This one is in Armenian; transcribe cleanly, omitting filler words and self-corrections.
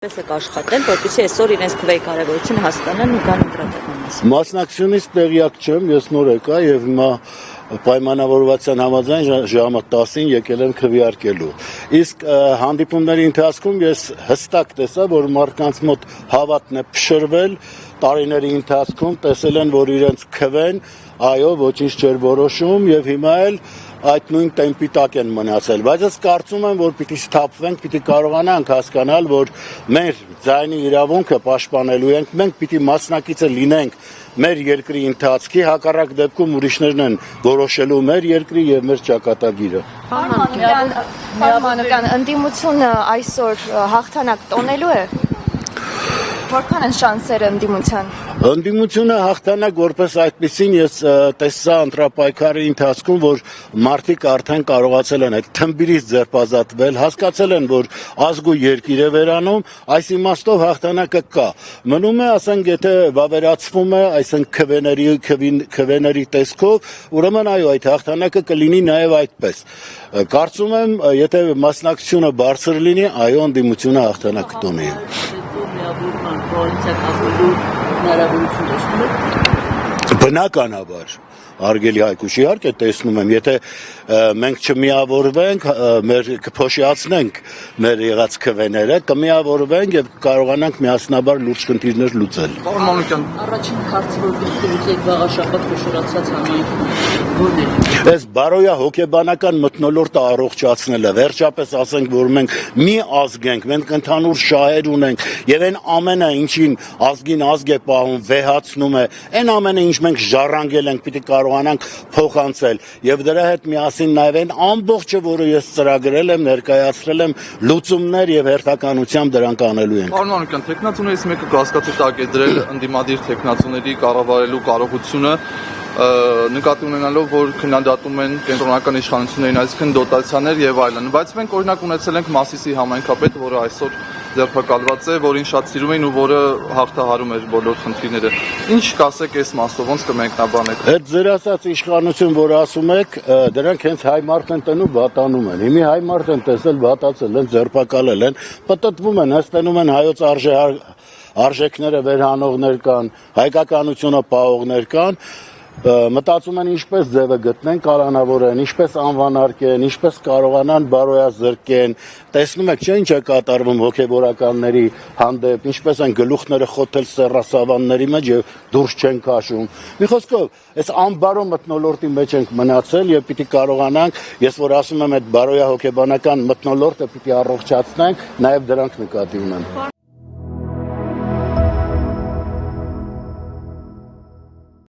Պես եք աշխատել, որպեսզի այսօր իրենց քվեի կարևորությունը հասկանան ու կան ընտրատեղան մասին։ Մասնակցությունից տեղյակ չեմ, ես նոր եկա եւ հիմա պայմանավորվածության համաձայն ժամը 10-ին եկել եմ քվեարկելու։ Իսկ հանդիպումների ընթացքում ես հստակ տեսա, որ մարդկանց մոտ հավատն է փշրվել, տարիների ընթացքում տեսել են, որ իրենց քվեն, այո, ոչինչ չէր որոշում եւ հիմա էլ այդ նույն տեմպի տակ են մնացել, բայց ես կարծում եմ, որ պիտի սթափվենք, պիտի կարողանանք հասկանալ, որ մեր ձայնի իրավունքը պաշտպանելու ենք, մենք պիտի մասնակիցը լինենք մեր երկրի ընթացքի, հակառակ դեպքում ուրիշներն են որոշելու մեր երկրի եւ մեր ճակատագիրը։ Պարմանական ընդդիմությունը այսօր հաղթանակ տոնելու է։ Որքան են շանսերը ընդդիմության։ Ընդդիմությունը հաղթանակ որպես այդպեսին ես տեսա ընտրապայքարի ընթացքում, որ մարդիկ արդեն կարողացել են այդ թմբիրից ձերբազատվել, հասկացել են, որ ազգ ու երկիր է վերանում, այս իմաստով հաղթանակը կա։ Մնում է, ասենք, եթե վավերացվում է, այսինքն քվեների տեսքով, ուրեմն այո, այդ հաղթանակը կլինի նաև այդպես։ Կարծում եմ, եթե մասնակցությունը բարձր լինի, այո, ընդդիմությունը հաղթանակ կտոնի։ Բնականաբար, Արգելի Հայկուշ, իհարկե տեսնում եմ, եթե մենք չմիավորվենք, կփոշիացնենք մեր եղած քվեները, կմիավորվենք եւ կարողանանք միասնաբար լուրջ խնդիրներ լուծել։ Առաջին հարցը, որ լուծեք վաղաշաբաթ խոշորացած համայնքում։ Այս բարոյա հոգեբանական մթնոլորտը առողջացնելը, վերջապես ասենք, որ մենք մի ազգ ենք, մենք ընդհանուր շահեր ունենք եւ այն ամենը, ինչին ազգին ազգ է պահում, վեհացնում է, այն ամենը, ինչ մենք ժառանգել ենք, պիտի կարողանանք փոխանցել եւ դրա հետ միասին նաեւ այն ամբողջը, որը ես ծրագրել եմ, ներկայացրել եմ, լուծումներ եւ հերթականությամբ դրանք անելու ենք։ Պարոն Մանուկյան, տեխնացուներից մեկը կասկածի տակ է դրել ընդդիմադիր տեխնացուների կառավարելու կարողությունը նկատի ունենալով, որ քննադատում են կենտրոնական իշխանություններին, այսինքն դոտացիաներ եւ այլն, բայց մենք օրինակ ունեցել ենք Մասիսի համայնքապետ, որը այսօր ձերբակալված է, որին շատ սիրում էին ու որը հաղթահարում էր բոլոր խնդիրները։ Ինչ կասեք այս մասով, ոնց կմեկնաբանեք։ Այդ ձեր ասած իշխանություն, որ ասում եք, դրանք հենց հայ մարդ են տնու վատանում են։ Հիմի հայ մարդ են տեսել, վատացել են, ձերբակալել են, պտտվում են, հստանում են հայոց արժեքները վերհանողներ կան, հայկականությունը պահողներ կան, մտածում են ինչպես ձևը գտնեն, կալանավորեն, ինչպես անվանարկեն, ինչպես կարողանան բարոյազրկեն, տեսնում եք, չէ՞ ինչ է կատարվում հոգևորականների հանդեպ, ինչպես են գլուխները խոթել սեռասավանների մեջ եւ դուրս չեն քաշում։ Մի խոսքով, այս անբարո մթնոլորտի մեջ ենք մնացել եւ պիտի կարողանանք, ես որ ասում եմ, այդ բարոյա հոգեբանական մթնոլորտը պիտի առողջացնենք, նաեւ դրանք նկատի ունեմ։